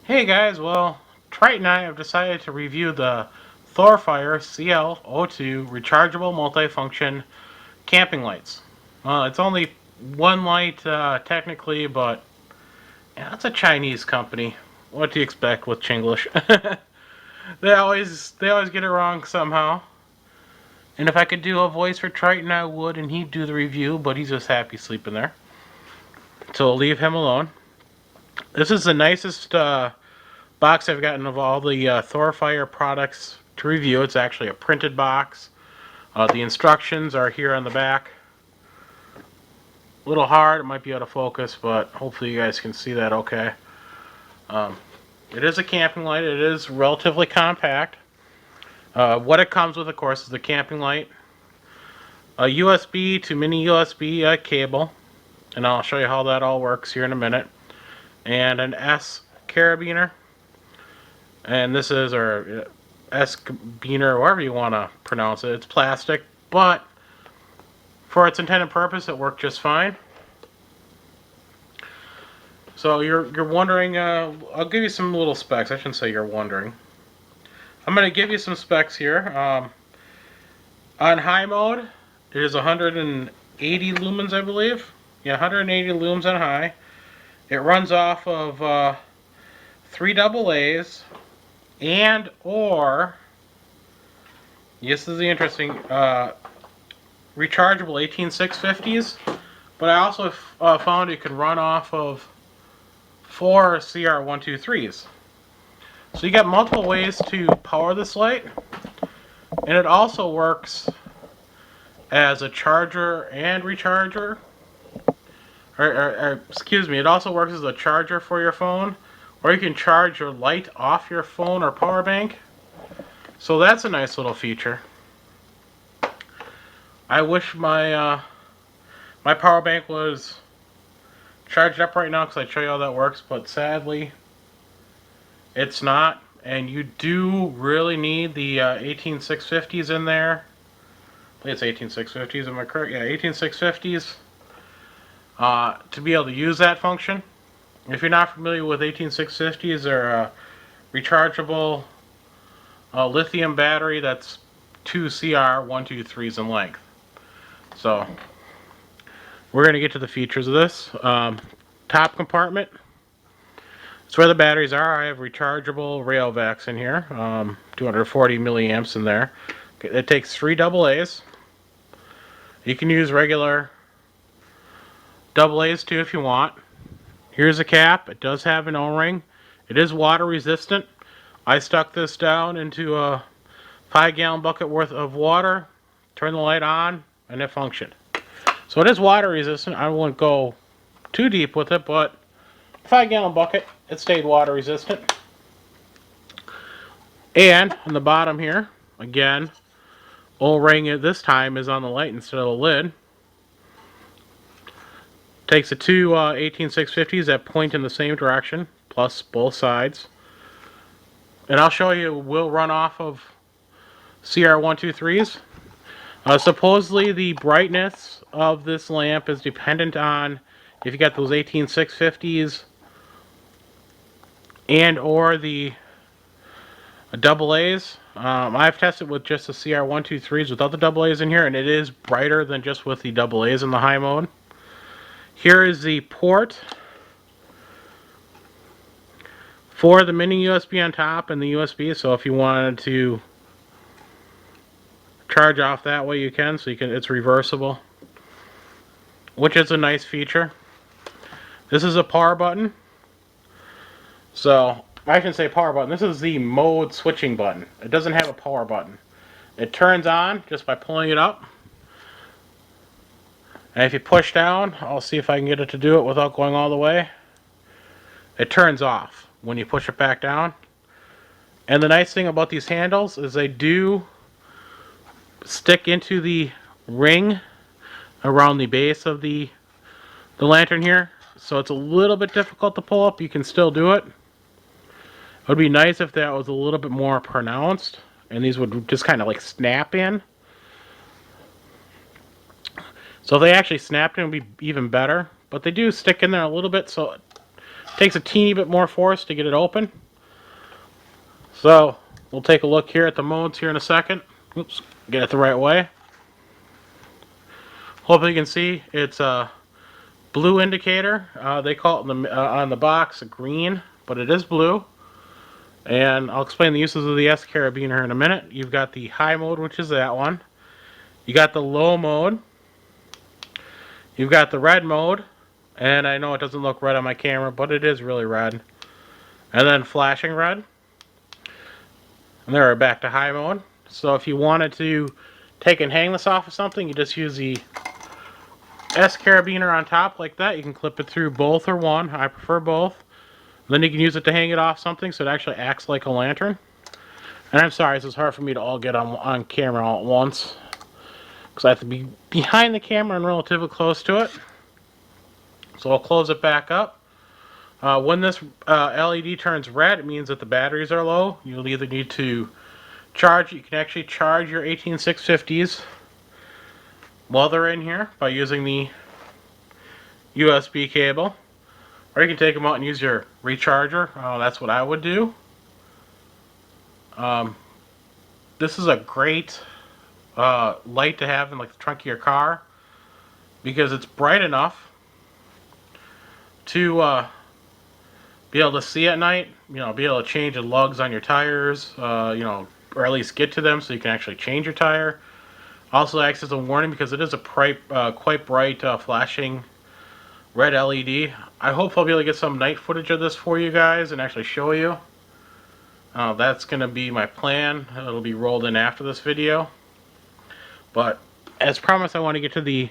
Hey guys, well, Trite and I have decided to review the Thorfire CL02 rechargeable multifunction camping lights. Well, it's only one light technically, but yeah, it's a Chinese company. What do you expect with Chinglish? they always get it wrong somehow. And if I could do a voice for Triton, I would, and he'd do the review, but he's just happy sleeping there. So I'll leave him alone. This is the nicest box I've gotten of all the Thorfire products to review. It's actually a printed box. The instructions are here on the back. A little hard, it might be out of focus, but hopefully you guys can see that okay. It is a camping light. It is relatively compact. What it comes with, of course, is the camping light, a USB to mini USB cable, and I'll show you how that all works here in a minute, and an S carabiner. And this is our S-beaner, or whatever you want to pronounce it. It's plastic, but for its intended purpose, it worked just fine. So you're wondering, I'll give you some little specs. I shouldn't say you're wondering. I'm going to give you some specs here. On high mode, it is 180 lumens, I believe. Yeah, 180 lumens on high. It runs off of 3 AA's and or, this is the interesting, rechargeable 18650s, but I also found it can run off of 4 CR123s. So you got multiple ways to power this light, and it also works as a charger and recharger. Or excuse me, it also works as a charger for your phone, or you can charge your light off your phone or power bank. So that's a nice little feature. I wish my my power bank was charged up right now because I'd show you how that works, but sadly it's not, and you do really need the 18650s in there. I think it's 18650s, am I correct? Yeah, 18650s to be able to use that function. If you're not familiar with 18650s, they're rechargeable lithium battery that's 2 CR123s in length. So we're going to get to the features of this. Top compartment, it's where the batteries are. I have rechargeable rail vacs in here, 240 milliamps in there. It takes 3 AA's. You can use regular AA's too if you want. Here's a cap. It does have an O-ring. It is water resistant. I stuck this down into a 5-gallon bucket worth of water, turned the light on, and it functioned. So it is water resistant. I won't go too deep with it, but 5-gallon bucket, it stayed water resistant. And on the bottom here, again, O-ring at this time is on the light instead of the lid. Takes the two 18650s that point in the same direction, plus both sides. And I'll show you, will run off of CR123s. Supposedly the brightness of this lamp is dependent on if you got those 18650s and or the AA's. I've tested with just the CR123s without the AA's in here, and it is brighter than just with the AA's in the high mode. Here is the port for the mini USB on top and the USB, so if you wanted to charge off that way you can, so you can, it's reversible, which is a nice feature. This is a power button. So I shouldn't say power button, this is the mode switching button. It doesn't have a power button. It turns on just by pulling it up. And if you push down, I'll see if I can get it to do it without going all the way. It turns off when you push it back down. And the nice thing about these handles is they do stick into the ring around the base of the lantern here. So it's a little bit difficult to pull up. You can still do it. It would be nice if that was a little bit more pronounced and these would just kind of like snap in. So if they actually snapped in, it would be even better. But they do stick in there a little bit, so Takes a teeny bit more force to get it open. So we'll take a look here at the modes here in a second. Oops, get it the right way. Hopefully you can see it's a blue indicator. They call it on the box green, but it is blue. And I'll explain the uses of the S carabiner here in a minute. You've got the high mode, which is that one. You got the low mode. You've got the red mode. And I know it doesn't look red on my camera, but it is really red. And then flashing red. And there we're back to high mode. So if you wanted to take and hang this off of something, you just use the S carabiner on top like that. You can clip it through both or one. I prefer both. Then you can use it to hang it off something so it actually acts like a lantern. And I'm sorry, this is hard for me to all get on camera all at once, because I have to be behind the camera and relatively close to it. So I'll close it back up. When this LED turns red, it means that the batteries are low. You'll either need to charge. You can actually charge your 18650s while they're in here by using the USB cable. Or you can take them out and use your recharger. That's what I would do. This is a great light to have in like the trunk of your car, because it's bright enough to be able to see at night. You know, be able to change the lugs on your tires. You know, or at least get to them so you can actually change your tire. Also acts as a warning because it is a quite bright flashing red LED. I hope I'll be able to get some night footage of this for you guys and actually show you. That's going to be my plan. It'll be rolled in after this video. But as promised, I want to get to the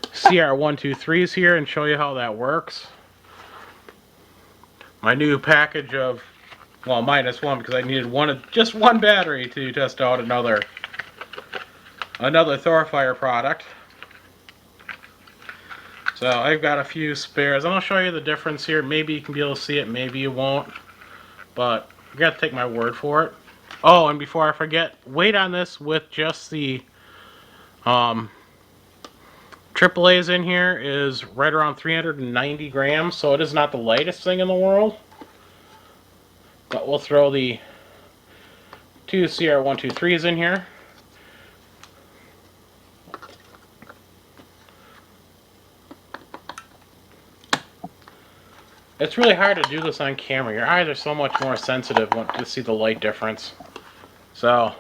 CR123s here and show you how that works. My new package of, well, minus one, because I needed just one battery to test out another Thorfire product. So I've got a few spares. I'm going to show you the difference here. Maybe you can be able to see it, maybe you won't. But you got to take my word for it. Oh, and before I forget, weight on this with just the AAA's in here is right around 390 grams, so it is not the lightest thing in the world. But we'll throw the two CR123s in here. It's really hard to do this on camera. Your eyes are so much more sensitive to see the light difference. So,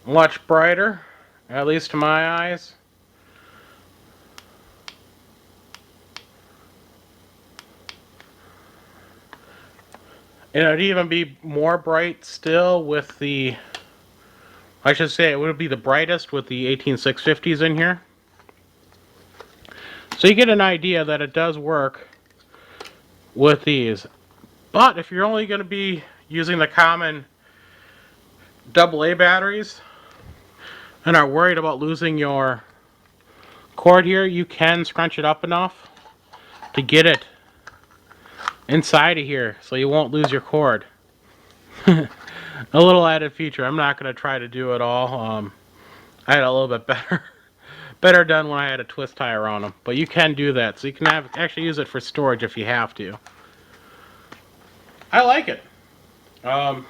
much brighter, at least to my eyes. And it would even be more bright still with the, I should say it would be the brightest with the 18650s in here. So you get an idea that it does work with these. But if you're only going to be using the common AA batteries and are worried about losing your cord here, you can scrunch it up enough to get it inside of here so you won't lose your cord. A little added feature. I'm not going to try to do it all. I had a little bit better done when I had a twist tie around them. But you can do that, so you can actually use it for storage if you have to. I like it. What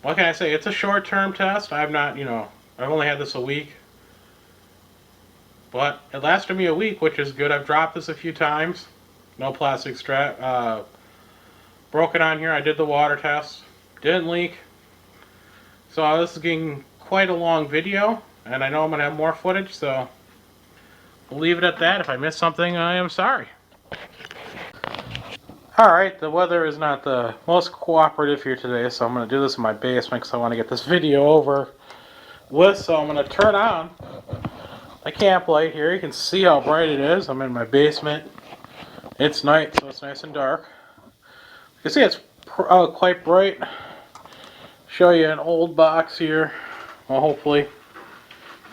can I say? It's a short-term test. I've not, I've only had this a week. But it lasted me a week, which is good. I've dropped this a few times. No plastic strap. Broken on here. I did the water test. Didn't leak. So this is getting quite a long video. And I know I'm going to have more footage, so we'll leave it at that. If I missed something, I am sorry. Alright, the weather is not the most cooperative here today, so I'm going to do this in my basement because I want to get this video over with. So I'm going to turn on the camp light here. You can see how bright it is. I'm in my basement. It's night, so it's nice and dark. You can see it's quite bright. Show you an old box here. Well, hopefully you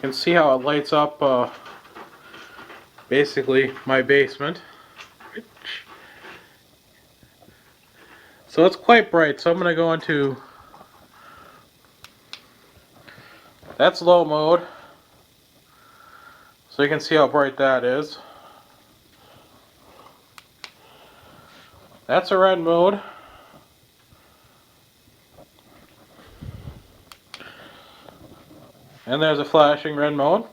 can see how it lights up basically my basement. So it's quite bright, so I'm going to go into, that's low mode. So So you can see how bright that is. That's a red mode. And there's a flashing red mode.